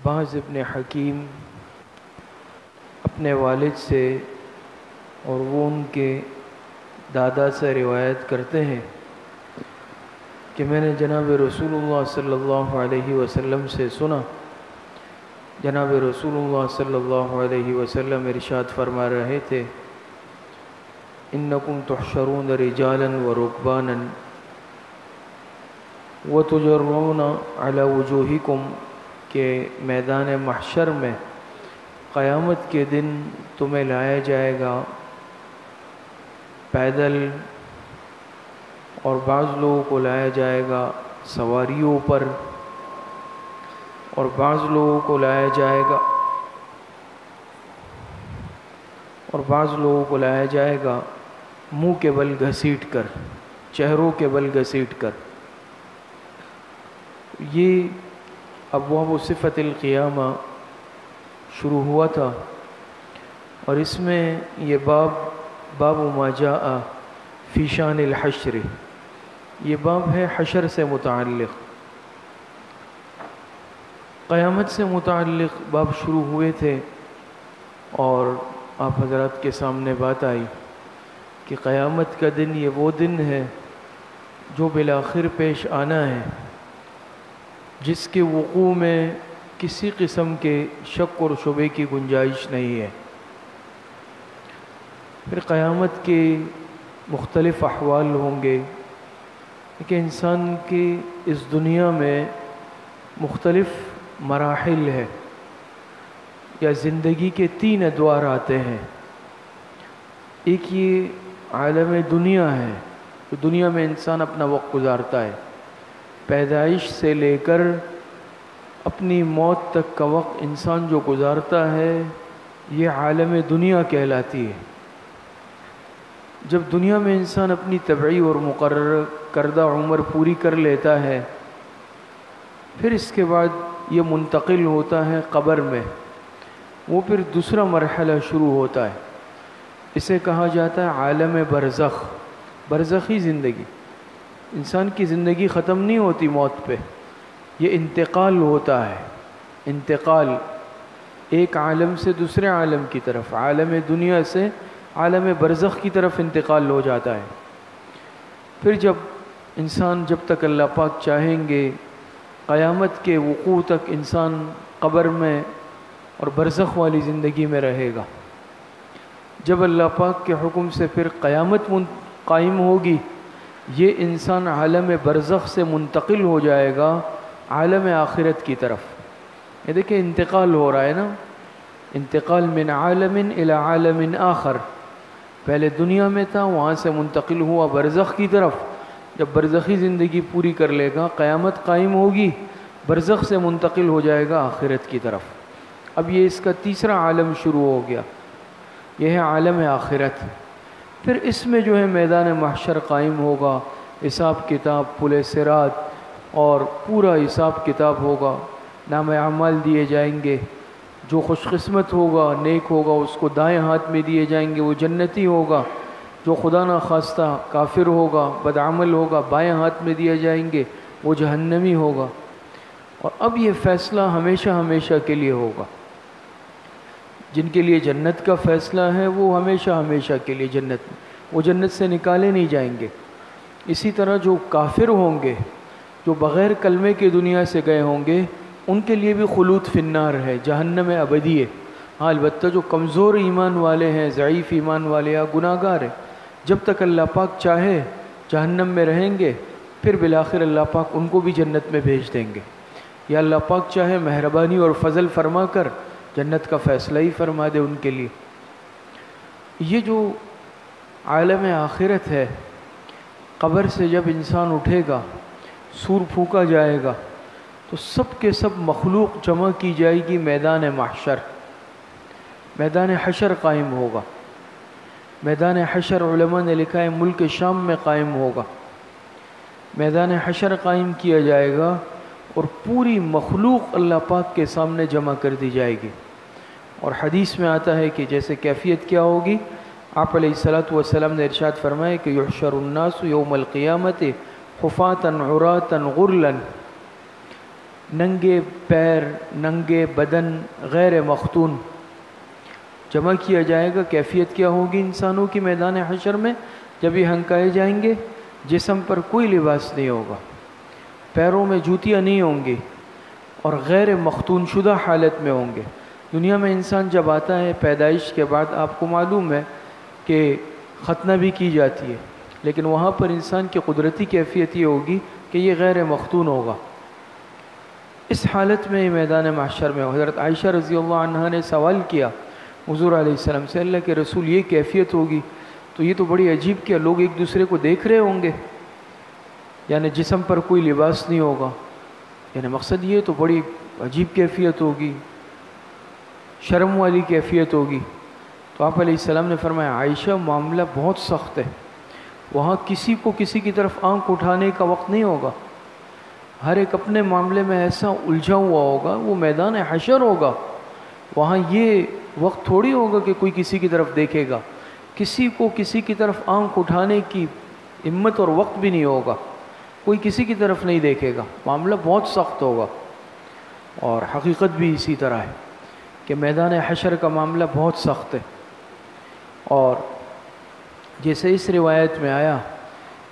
باز ابن حکیم اپنے والد سے اور وہ ان کے دادا سے روایت کرتے ہیں کہ میں نے جناب رسول اللہ صلی اللہ علیہ وسلم سے سنا، جناب رسول اللہ صلی اللہ علیہ وسلم ارشاد فرما رہے تھے، انکم تحشرون رجالا ورکبانا وتجرون علی وجوہکم، کہ میدان محشر میں قیامت کے دن تمہیں لایا جائے گا پیدل، اور بعض لوگوں کو لایا جائے گا سواریوں پر، اور بعض لوگوں کو لایا جائے گا منہ کے بل گھسیٹ کر، چہروں کے بل گھسیٹ کر۔ یہ ابواب صفت القیامہ شروع ہوا تھا، اور اس میں یہ باب ما جاء فی شان الحشر، یہ باب ہے حشر سے متعلق، قیامت سے متعلق باب شروع ہوئے تھے، اور آپ حضرات کے سامنے بات آئی کہ قیامت کا دن یہ وہ دن ہے جو بالآخر پیش آنا ہے، جس کے وقوع میں کسی قسم کے شک اور شبے کی گنجائش نہیں ہے۔ پھر قیامت کے مختلف احوال ہوں گے کہ انسان کی اس دنیا میں مختلف مراحل ہے، یا زندگی کے 3 ادوار آتے ہیں۔ ایک یہ عالم دنیا ہے، تو دنیا میں انسان اپنا وقت گزارتا ہے، پیدائش سے لے کر اپنی موت تک کا وقت انسان جو گزارتا ہے یہ عالم دنیا کہلاتی ہے۔ جب دنیا میں انسان اپنی طبعی اور مقرر کردہ عمر پوری کر لیتا ہے، پھر اس کے بعد یہ منتقل ہوتا ہے قبر میں، وہ پھر دوسرا مرحلہ شروع ہوتا ہے، اسے کہا جاتا ہے عالم برزخ، برزخی زندگی۔ انسان کی زندگی ختم نہیں ہوتی موت پہ، یہ انتقال ہوتا ہے، انتقال ایک عالم سے دوسرے عالم کی طرف، عالم دنیا سے عالم برزخ کی طرف انتقال ہو جاتا ہے۔ پھر جب تک اللہ پاک چاہیں گے قیامت کے وقوع تک انسان قبر میں اور برزخ والی زندگی میں رہے گا۔ جب اللہ پاک کے حکم سے پھر قیامت قائم ہوگی، یہ انسان عالم برزخ سے منتقل ہو جائے گا عالم آخرت کی طرف۔ یہ دیکھیں انتقال ہو رہا ہے نا، انتقال من عالم الی عالم آخر، پہلے دنیا میں تھا، وہاں سے منتقل ہوا برزخ کی طرف، جب برزخی زندگی پوری کر لے گا قیامت قائم ہوگی، برزخ سے منتقل ہو جائے گا آخرت کی طرف۔ اب یہ اس کا تیسرا عالم شروع ہو گیا، یہ ہے عالم آخرت۔ پھر اس میں جو ہے میدان محشر قائم ہوگا، حساب کتاب، پل صراط، اور پورا حساب کتاب ہوگا، نام اعمال دیے جائیں گے۔ جو خوش قسمت ہوگا، نیک ہوگا، اس کو دائیں ہاتھ میں دیے جائیں گے، وہ جنتی ہوگا۔ جو خدا نہ خواستہ کافر ہوگا، بدعمل ہوگا، بائیں ہاتھ میں دیے جائیں گے، وہ جہنمی ہوگا۔ اور اب یہ فیصلہ ہمیشہ ہمیشہ کے لیے ہوگا۔ جن کے لیے جنت کا فیصلہ ہے وہ ہمیشہ ہمیشہ کے لیے جنت میں، وہ جنت سے نکالے نہیں جائیں گے۔ اسی طرح جو کافر ہوں گے، جو بغیر کلمے کے دنیا سے گئے ہوں گے، ان کے لیے بھی خلود فی النار ہے، جہنم ابدی ہے۔ ہاں البتہ جو کمزور ایمان والے ہیں، ضعیف ایمان والے یا گناہ گار ہیں، جب تک اللہ پاک چاہے جہنم میں رہیں گے، پھر بالآخر اللہ پاک ان کو بھی جنت میں بھیج دیں گے، یا اللہ پاک چاہے مہربانی اور فضل فرما کر جنت کا فیصلہ ہی فرما دے ان کے لیے۔ یہ جو عالم آخرت ہے، قبر سے جب انسان اٹھے گا، سور پھونکا جائے گا، تو سب کے سب مخلوق جمع کی جائے گی میدان محشر، میدان حشر قائم ہوگا۔ میدان حشر علماء نے لکھا ہے ملک شام میں قائم ہوگا۔ میدان حشر قائم کیا جائے گا اور پوری مخلوق اللہ پاک کے سامنے جمع کر دی جائے گی۔ اور حدیث میں آتا ہے کہ جیسے کیفیت کیا ہوگی، آپ علیہ الصلوۃ والسلام نے ارشاد فرمایا کہ یحشر الناس یوم القیامت حفاة عراة غرلا، ننگے پیر، ننگے بدن، غیر مختون جمع کیا جائے گا۔ کیفیت کیا ہوگی انسانوں کی میدان حشر میں؟ جب یہ ہنکائے جائیں گے، جسم پر کوئی لباس نہیں ہوگا، پیروں میں جوتیاں نہیں ہوں گی، اور غیر مختون شدہ حالت میں ہوں گے۔ دنیا میں انسان جب آتا ہے پیدائش کے بعد، آپ کو معلوم ہے کہ ختنہ بھی کی جاتی ہے، لیکن وہاں پر انسان کی قدرتی کیفیت یہ ہوگی کہ یہ غیر مختون ہوگا۔ اس حالت میں میدان محشر میں حضرت عائشہ رضی اللہ عنہا نے سوال کیا حضور علیہ السلام سے، اللہ کے رسول یہ کیفیت ہوگی تو یہ تو بڑی عجیب، کیا لوگ ایک دوسرے کو دیکھ رہے ہوں گے؟ یعنی جسم پر کوئی لباس نہیں ہوگا، یعنی مقصد یہ تو بڑی عجیب کیفیت ہوگی، شرم والی کیفیت ہوگی۔ تو آپ علیہ السلام نے فرمایا عائشہ معاملہ بہت سخت ہے، وہاں کسی کو کسی کی طرف آنکھ اٹھانے کا وقت نہیں ہوگا، ہر ایک اپنے معاملے میں ایسا الجھا ہوا ہوگا، وہ میدان حشر ہوگا، وہاں یہ وقت تھوڑی ہوگا کہ کوئی کسی کی طرف دیکھے گا، کسی کو کسی کی طرف آنکھ اٹھانے کی ہمت اور وقت بھی نہیں ہوگا، کوئی کسی کی طرف نہیں دیکھے گا، معاملہ بہت سخت ہوگا۔ اور حقیقت بھی اسی طرح ہے کہ میدان حشر کا معاملہ بہت سخت ہے، اور جیسے اس روایت میں آیا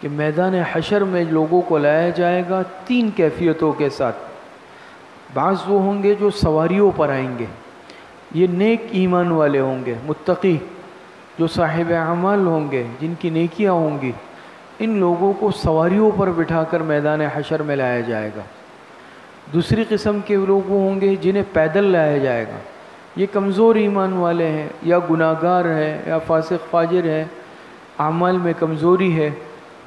کہ میدان حشر میں لوگوں کو لایا جائے گا 3 کیفیتوں کے ساتھ۔ بعض وہ ہوں گے جو سواریوں پر آئیں گے، یہ نیک ایمان والے ہوں گے، متقی، جو صاحب اعمال ہوں گے، جن کی نیکیاں ہوں گی، ان لوگوں کو سواریوں پر بٹھا کر میدان حشر میں لایا جائے گا۔ دوسری قسم کے لوگ ہوں گے جنہیں پیدل لایا جائے گا، یہ کمزور ایمان والے ہیں، یا گناہ گار ہیں، یا فاسق فاجر ہیں، اعمال میں کمزوری ہے،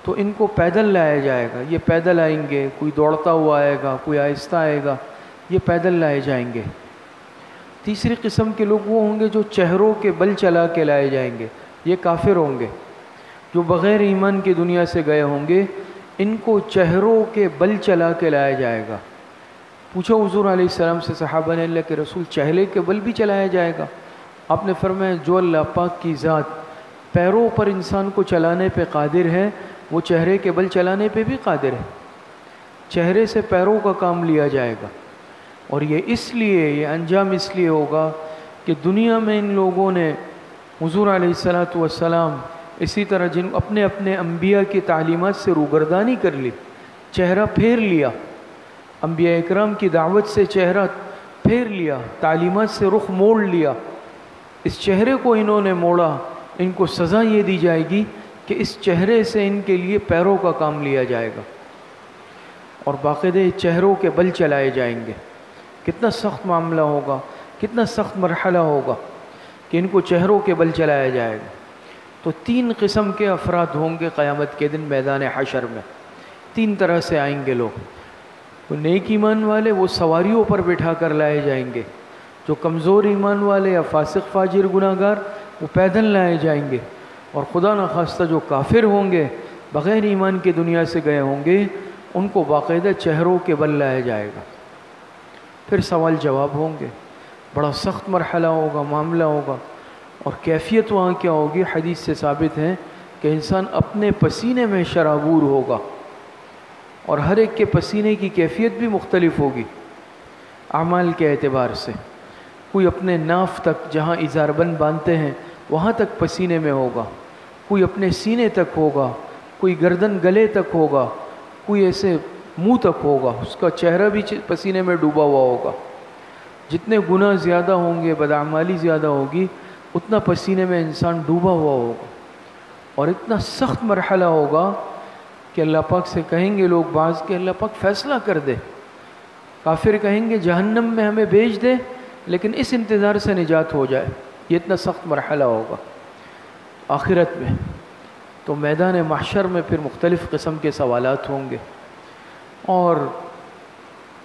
تو ان کو پیدل لایا جائے گا، یہ پیدل آئیں گے، کوئی دوڑتا ہوا آئے گا، کوئی آہستہ آئے گا، یہ پیدل لائے جائیں گے۔ تیسری قسم کے لوگ وہ ہوں گے جو چہروں کے بل چلا کے لائے جائیں گے، یہ کافر ہوں گے، جو بغیر ایمان کی دنیا سے گئے ہوں گے، ان کو چہروں کے بل چلا کے لایا جائے گا۔ پوچھا حضور علیہ السلام سے صحابہ نے، اللہ کے رسول چہرے کے بل بھی چلایا جائے گا؟ آپ نے فرمایا جو اللہ پاک کی ذات پیروں پر انسان کو چلانے پہ قادر ہے، وہ چہرے کے بل چلانے پہ بھی قادر ہے، چہرے سے پیروں کا کام لیا جائے گا۔ اور یہ اس لیے، یہ انجام اس لیے ہوگا کہ دنیا میں ان لوگوں نے حضور علیہ السلام اسی طرح جن اپنے اپنے انبیاء کی تعلیمات سے روگردانی کر لی، چہرہ پھیر لیا، انبیاء اکرام کی دعوت سے چہرہ پھیر لیا، تعلیمات سے رخ موڑ لیا، اس چہرے کو انہوں نے موڑا، ان کو سزا یہ دی جائے گی کہ اس چہرے سے ان کے لیے پیروں کا کام لیا جائے گا، اور باقاعدہ چہروں کے بل چلائے جائیں گے۔ کتنا سخت معاملہ ہوگا، کتنا سخت مرحلہ ہوگا کہ ان کو چہروں کے بل چلایا جائے گا۔ تو 3 قسم کے افراد ہوں گے قیامت کے دن میدان حشر میں، 3 طرح سے آئیں گے لوگ۔ وہ نیک ایمان والے وہ سواریوں پر بٹھا کر لائے جائیں گے، جو کمزور ایمان والے یا فاسق فاجر گناہ گار وہ پیدل لائے جائیں گے، اور خدا نخواستہ جو کافر ہوں گے، بغیر ایمان کی دنیا سے گئے ہوں گے، ان کو باقاعدہ چہروں کے بل لایا جائے گا۔ پھر سوال جواب ہوں گے، بڑا سخت مرحلہ ہوگا، معاملہ ہوگا، اور کیفیت وہاں کیا ہوگی؟ حدیث سے ثابت ہے کہ انسان اپنے پسینے میں شرابور ہوگا، اور ہر ایک کے پسینے کی کیفیت بھی مختلف ہوگی اعمال کے اعتبار سے۔ کوئی اپنے ناف تک جہاں ازار بند باندھتے ہیں وہاں تک پسینے میں ہوگا، کوئی اپنے سینے تک ہوگا، کوئی گردن گلے تک ہوگا، کوئی ایسے منہ تک ہوگا، اس کا چہرہ بھی پسینے میں ڈوبا ہوا ہوگا۔ جتنے گناہ زیادہ ہوں گے، بدعمالی زیادہ ہوگی، اتنا پسینے میں انسان ڈوبا ہوا ہوگا، اور اتنا سخت مرحلہ ہوگا کہ اللہ پاک سے کہیں گے لوگ بعض کہ اللہ پاک فیصلہ کر دے۔ کافر کہیں گے جہنم میں ہمیں بھیج دے، لیکن اس انتظار سے نجات ہو جائے، یہ اتنا سخت مرحلہ ہوگا آخرت میں۔ تو میدان محشر میں پھر مختلف قسم کے سوالات ہوں گے، اور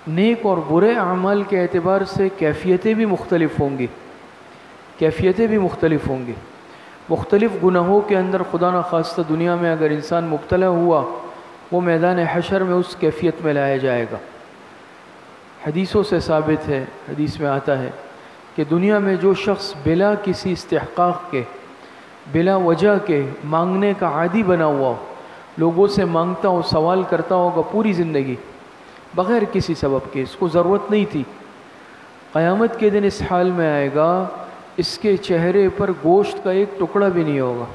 نیک اور برے اعمال کے اعتبار سے کیفیتیں بھی مختلف ہوں گی، کیفیتیں بھی مختلف ہوں گی۔ مختلف گناہوں کے اندر خدا نخواستہ دنیا میں اگر انسان مبتلا ہوا، وہ میدان حشر میں اس کیفیت میں لایا جائے گا۔ حدیثوں سے ثابت ہے، حدیث میں آتا ہے کہ دنیا میں جو شخص بلا کسی استحقاق کے، بلا وجہ کے مانگنے کا عادی بنا ہوا ہو، لوگوں سے مانگتا ہو، سوال کرتا ہوگا پوری زندگی، بغیر کسی سبب کے، اس کو ضرورت نہیں تھی۔ قیامت کے دن اس حال میں آئے گا، اس کے چہرے پر گوشت کا ایک ٹکڑا بھی نہیں ہوگا،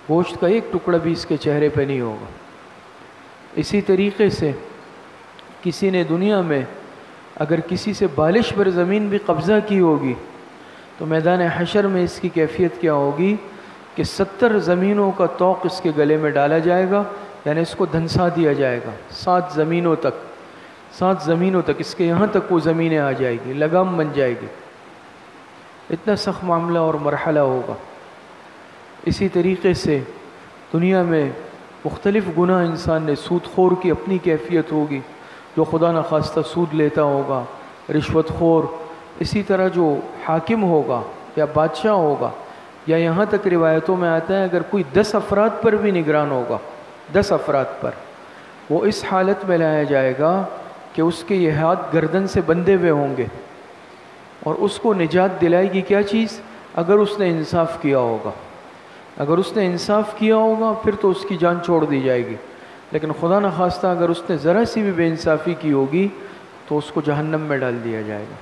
گوشت کا ایک ٹکڑا بھی اس کے چہرے پہ نہیں ہوگا۔ اسی طریقے سے کسی نے دنیا میں اگر کسی سے بالش پر زمین بھی قبضہ کی ہوگی تو میدان حشر میں اس کی کیفیت کیا ہوگی کہ 70 زمینوں کا طوق اس کے گلے میں ڈالا جائے گا، یعنی اس کو دھنسا دیا جائے گا 7 زمینوں تک اس کے یہاں تک وہ زمینیں آ جائے گی، لگام بن جائے گی۔ اتنا سخت معاملہ اور مرحلہ ہوگا۔ اسی طریقے سے دنیا میں مختلف گناہ انسان نے، سود خور کی اپنی کیفیت ہوگی، جو خدا نخواستہ سود لیتا ہوگا، رشوت خور، اسی طرح جو حاکم ہوگا یا بادشاہ ہوگا، یا یہاں تک روایتوں میں آتا ہے اگر کوئی 10 افراد پر بھی نگران ہوگا، 10 افراد پر، وہ اس حالت میں لایا جائے گا کہ اس کے یہ ہاتھ گردن سے بندھے ہوئے ہوں گے، اور اس کو نجات دلائے گی کیا چیز؟ اگر اس نے انصاف کیا ہوگا، اگر اس نے انصاف کیا ہوگا پھر تو اس کی جان چھوڑ دی جائے گی، لیکن خدا نخواستہ اگر اس نے ذرا سی بھی بے انصافی کی ہوگی تو اس کو جہنم میں ڈال دیا جائے گا۔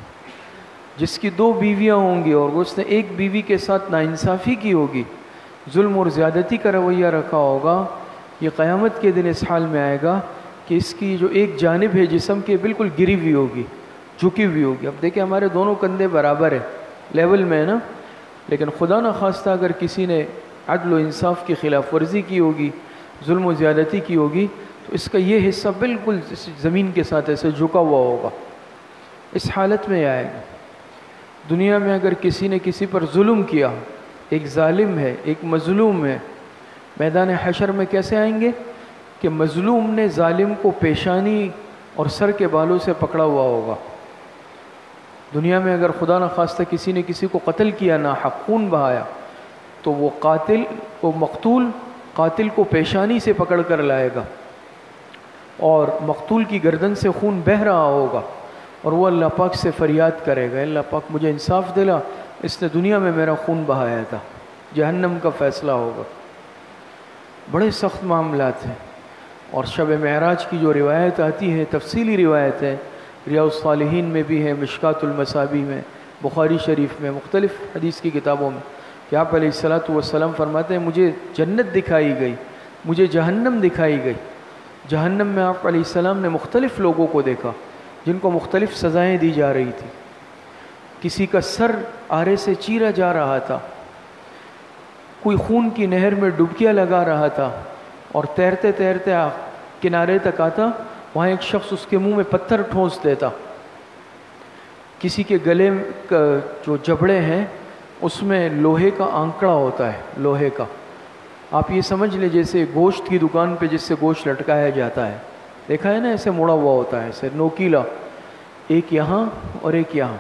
جس کی 2 بیویاں ہوں گی اور اس نے ایک بیوی کے ساتھ ناانصافی کی ہوگی، ظلم اور زیادتی کا رویہ رکھا ہوگا، یہ قیامت کے دن اس حال میں آئے گا کہ اس کی جو ایک جانب ہے جسم کے بالکل گری ہوئی ہوگی، جھکی ہوئی ہوگی۔ اب دیکھیں ہمارے دونوں کندھے برابر ہیں، لیول میں ہے نا، لیکن خدا نخواستہ اگر کسی نے عدل و انصاف کی خلاف ورزی کی ہوگی، ظلم و زیادتی کی ہوگی، تو اس کا یہ حصہ بالکل زمین کے ساتھ ایسے جھکا ہوا ہوگا۔ اس حالت میں آئے گا۔ دنیا میں اگر کسی نے کسی پر ظلم کیا، ایک ظالم ہے، ایک مظلوم ہے، میدان حشر میں کیسے آئیں گے کہ مظلوم نے ظالم کو پیشانی اور سر کے بالوں سے پکڑا ہوا ہوگا۔ دنیا میں اگر خدا نخواستہ کسی نے کسی کو قتل کیا، ناحق خون بہایا، تو وہ مقتول قاتل کو پیشانی سے پکڑ کر لائے گا، اور مقتول کی گردن سے خون بہہ رہا ہوگا، اور وہ اللہ پاک سے فریاد کرے گا، اللہ پاک مجھے انصاف دلا، اس نے دنیا میں میرا خون بہایا تھا۔ جہنم کا فیصلہ ہوگا۔ بڑے سخت معاملات ہیں۔ اور شب معراج کی جو روایت آتی ہے، تفصیلی روایت ہے، ریاض الصالحین میں بھی ہے، مشکات المصابیح میں، بخاری شریف میں، مختلف حدیث کی کتابوں میں، کہ آپ علیہ الصلاۃ والسلام فرماتے ہیں مجھے جنت دکھائی گئی، مجھے جہنم دکھائی گئی۔ جہنم میں آپ علیہ السلام نے مختلف لوگوں کو دیکھا جن کو مختلف سزائیں دی جا رہی تھی۔ کسی کا سر آرے سے چیرا جا رہا تھا، کوئی خون کی نہر میں ڈبکیاں لگا رہا تھا، اور تیرتے تیرتے کنارے تک آتا، وہاں ایک شخص اس کے منہ میں پتھر ٹھونس دیتا۔ کسی کے گلے کا جو جبڑے ہیں اس میں لوہے کا آنکڑا ہوتا ہے، لوہے کا، آپ یہ سمجھ لیں جیسے گوشت کی دکان پہ جس سے گوشت لٹکایا جاتا ہے، دیکھا ہے نا، ایسے مڑا ہوا ہوتا ہے، ایسے نوکیلا، ایک یہاں اور ایک یہاں،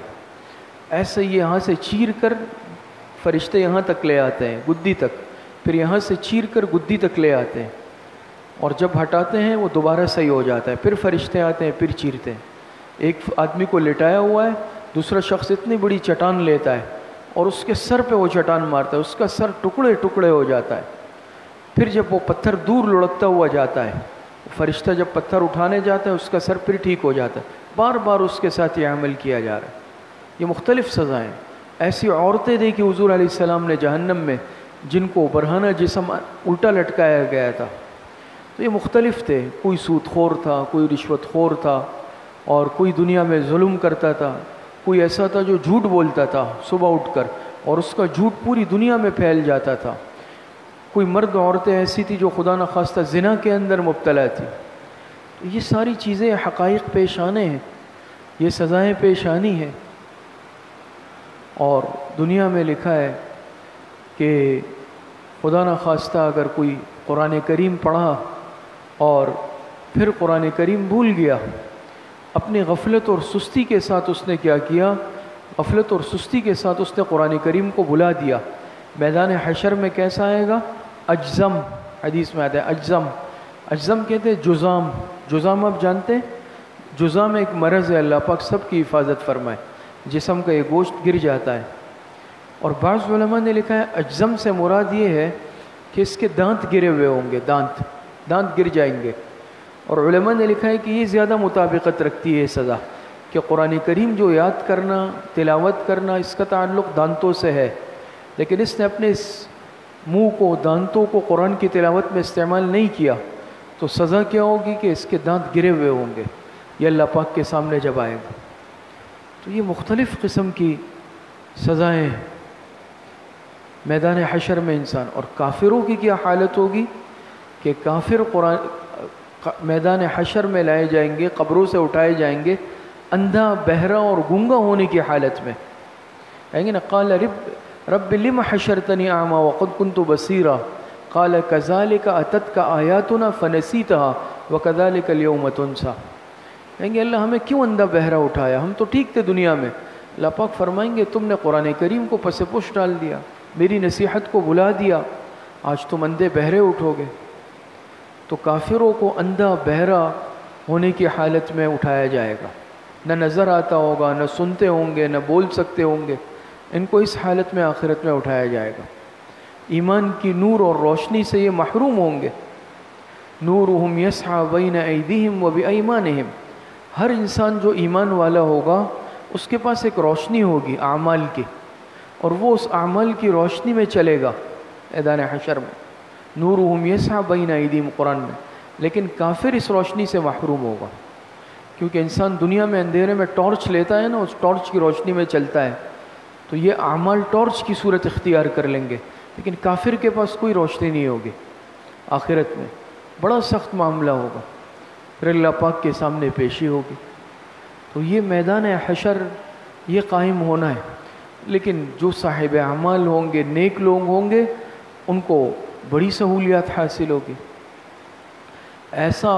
ایسے یہاں سے چیر کر فرشتے یہاں تک لے آتے ہیں، گدی تک، پھر یہاں سے چیر کر گدی تک لے آتے ہیں، اور جب ہٹاتے ہیں وہ دوبارہ صحیح ہو جاتا ہے، پھر فرشتے آتے ہیں، پھر چیرتے ہیں۔ ایک آدمی کو لٹایا ہوا ہے، دوسرا شخص اتنی بڑی چٹان لیتا ہے اور اس کے سر پہ وہ چٹان مارتا ہے، اس کا سر ٹکڑے ٹکڑے ہو جاتا ہے۔ پھر جب وہ پتھر دور لڑکتا ہوا جاتا ہے، فرشتہ جب پتھر اٹھانے جاتا ہے اس کا سر پھر ٹھیک ہو جاتا ہے۔ بار بار اس کے ساتھ یہ عمل کیا جا رہا ہے۔ یہ مختلف سزائیں۔ ایسی عورتیں دیکھی حضور علیہ السلام نے جہنم میں جن کو برہنہ جسم الٹا لٹکایا گیا تھا، تو یہ مختلف تھے، کوئی سود خور تھا، کوئی رشوت خور تھا، اور کوئی دنیا میں ظلم کرتا تھا، کوئی ایسا تھا جو جھوٹ بولتا تھا صبح اٹھ کر اور اس کا جھوٹ پوری دنیا میں پھیل جاتا تھا، کوئی مرد عورتیں ایسی تھی جو خدا نخواستہ زنا کے اندر مبتلا تھی۔ یہ ساری چیزیں حقائق پیش آنے ہیں، یہ سزائیں پیش آنی ہیں۔ اور دنیا میں لکھا ہے کہ خدا نخواستہ اگر کوئی قرآن کریم پڑھا اور پھر قرآن کریم بھول گیا، اپنی غفلت اور سستی کے ساتھ اس نے کیا کیا، غفلت اور سستی کے ساتھ اس نے قرآن کریم کو بھلا دیا، میدان حشر میں کیسا آئے گا؟ اجزم، حدیث میں آتا ہے اجزم، اجزم کہتے ہیں جزام، جزام آپ جانتے ہیں؟ جزام ایک مرض ہے، اللہ پاک سب کی حفاظت فرمائے، جسم کا یہ گوشت گر جاتا ہے، اور بعض علماء نے لکھا ہے اجزم سے مراد یہ ہے کہ اس کے دانت گرے ہوئے ہوں گے، دانت گر جائیں گے، اور علماء نے لکھا ہے کہ یہ زیادہ مطابقت رکھتی ہے سزا، کہ قرآن کریم جو یاد کرنا، تلاوت کرنا، اس کا تعلق دانتوں سے ہے، لیکن اس نے اپنے اس منہ کو، دانتوں کو قرآن کی تلاوت میں استعمال نہیں کیا، تو سزا کیا ہوگی کہ اس کے دانت گرے ہوئے ہوں گے یہ اللہ پاک کے سامنے جب آئے گا۔ تو یہ مختلف قسم کی سزائیں میدان حشر میں انسان، اور کافروں کی کیا حالت ہوگی کہ کافر میدان حشر میں لائے جائیں گے، قبروں سے اٹھائے جائیں گے، اندھا، بہرا اور گونگا ہونے کی حالت میں کہیں گے نا، قال رب لم حشرتنی اعمی وقد كنت بصیرا قال كذلك اتتك آیاتنا فنسیتها وكذلك اليوم تنسى۔ کہیں گے اللہ ہمیں کیوں اندھا بہرا اٹھایا، ہم تو ٹھیک تھے دنیا میں۔ اللہ پاک فرمائیں گے تم نے قرآن کریم کو پس پش ڈال دیا، میری نصیحت کو بھلا دیا، آج تم اندھے بہرے اٹھو گے۔ تو کافروں کو اندھا بہرا ہونے کی حالت میں اٹھایا جائے گا، نہ نظر آتا ہوگا، نہ سنتے ہوں گے، نہ بول سکتے ہوں گے، ان کو اس حالت میں آخرت میں اٹھایا جائے گا۔ ایمان کی نور اور روشنی سے یہ محروم ہوں گے۔ نورہم یسعی بین ایدیہم وبایمانہم، ہر انسان جو ایمان والا ہوگا اس کے پاس ایک روشنی ہوگی اعمال کی، اور وہ اس اعمال کی روشنی میں چلے گا میدان حشر میں۔ نورہم یسعی بین ایدیہم قرآن میں، لیکن کافر اس روشنی سے محروم ہوگا، کیونکہ انسان دنیا میں اندھیرے میں ٹارچ لیتا ہے نا، اس ٹارچ کی روشنی میں چلتا ہے، تو یہ اعمال ٹارچ کی صورت اختیار کر لیں گے، لیکن کافر کے پاس کوئی روشنی نہیں ہوگی۔ آخرت میں بڑا سخت معاملہ ہوگا، پھر اللہ پاک کے سامنے پیشی ہوگی۔ تو یہ میدان حشر یہ قائم ہونا ہے، لیکن جو صاحب اعمال ہوں گے، نیک لوگ ہوں گے، ان کو بڑی سہولیات حاصل ہوگی۔ ایسا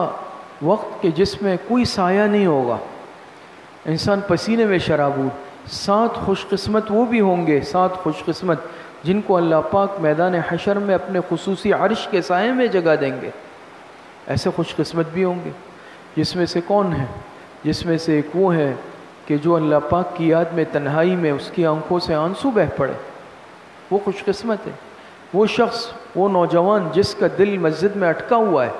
وقت کہ جس میں کوئی سایہ نہیں ہوگا، انسان پسینے میں شرابور۔ 7 خوش قسمت وہ بھی ہوں گے، 7 خوش قسمت جن کو اللہ پاک میدان حشر میں اپنے خصوصی عرش کے سائے میں جگہ دیں گے۔ ایسے خوش قسمت بھی ہوں گے، جس میں سے کون ہے؟ جس میں سے ایک وہ ہے کہ جو اللہ پاک کی یاد میں تنہائی میں اس کی آنکھوں سے آنسو بہہ پڑے، وہ خوش قسمت ہے۔ وہ شخص، وہ نوجوان جس کا دل مسجد میں اٹکا ہوا ہے،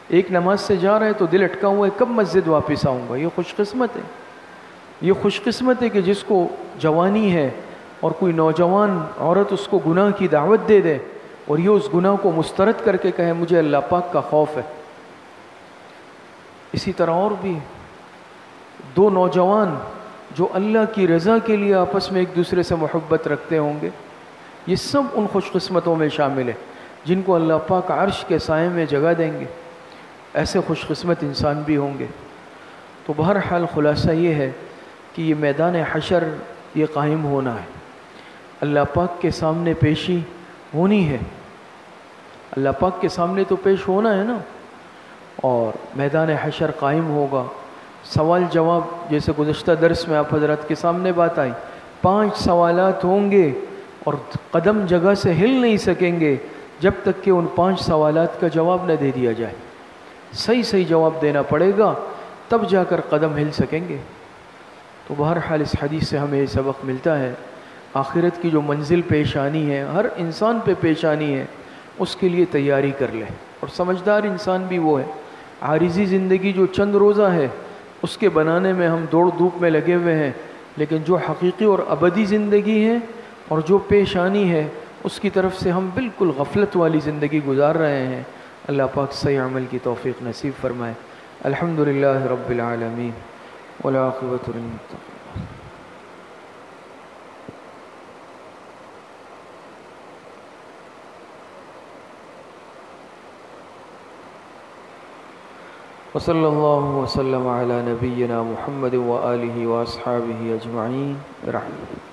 ایک نماز سے جا رہا ہے تو دل اٹکا ہوا ہے، کب مسجد واپس آؤں گا، یہ خوش قسمت ہے۔ یہ خوش قسمت ہے کہ جس کو جوانی ہے اور کوئی نوجوان عورت اس کو گناہ کی دعوت دے دے اور یہ اس گناہ کو مسترد کر کے کہے مجھے اللہ پاک کا خوف ہے۔ اسی طرح اور بھی 2 نوجوان جو اللہ کی رضا کے لیے آپس میں ایک دوسرے سے محبت رکھتے ہوں گے، یہ سب ان خوش قسمتوں میں شامل ہے جن کو اللہ پاک عرش کے سائے میں جگہ دیں گے۔ ایسے خوش قسمت انسان بھی ہوں گے۔ تو بہرحال خلاصہ یہ ہے کہ یہ میدان حشر یہ قائم ہونا ہے، اللہ پاک کے سامنے پیشی ہونی ہے، اللہ پاک کے سامنے تو پیش ہونا ہے نا، اور میدان حشر قائم ہوگا۔ سوال جواب جیسے گزشتہ درس میں آپ حضرات کے سامنے بات آئی، 5 سوالات ہوں گے اور قدم جگہ سے ہل نہیں سکیں گے جب تک کہ ان 5 سوالات کا جواب نہ دے دیا جائے۔ صحیح جواب دینا پڑے گا تب جا کر قدم ہل سکیں گے۔ تو بہرحال اس حدیث سے ہمیں یہ سبق ملتا ہے، آخرت کی جو منزل پیش آنی ہے، ہر انسان پہ پیش آنی ہے، اس کے لیے تیاری کر لے۔ اور سمجھدار انسان بھی وہ ہے، عارضی زندگی جو چند روزہ ہے اس کے بنانے میں ہم دوڑ دھوپ میں لگے ہوئے ہیں، لیکن جو حقیقی اور ابدی زندگی ہے اور جو پیش آنی ہے اس کی طرف سے ہم بالکل غفلت والی زندگی گزار رہے ہیں۔ اللہ پاک صحیح عمل کی توفیق نصیب فرمائے۔ الحمدللہ رب العالمین والعاقبۃ للمتقین۔ وصلی اللہ وسلم علی نبینا محمد وآلہ واصحابہ اجمعین برحمتہ۔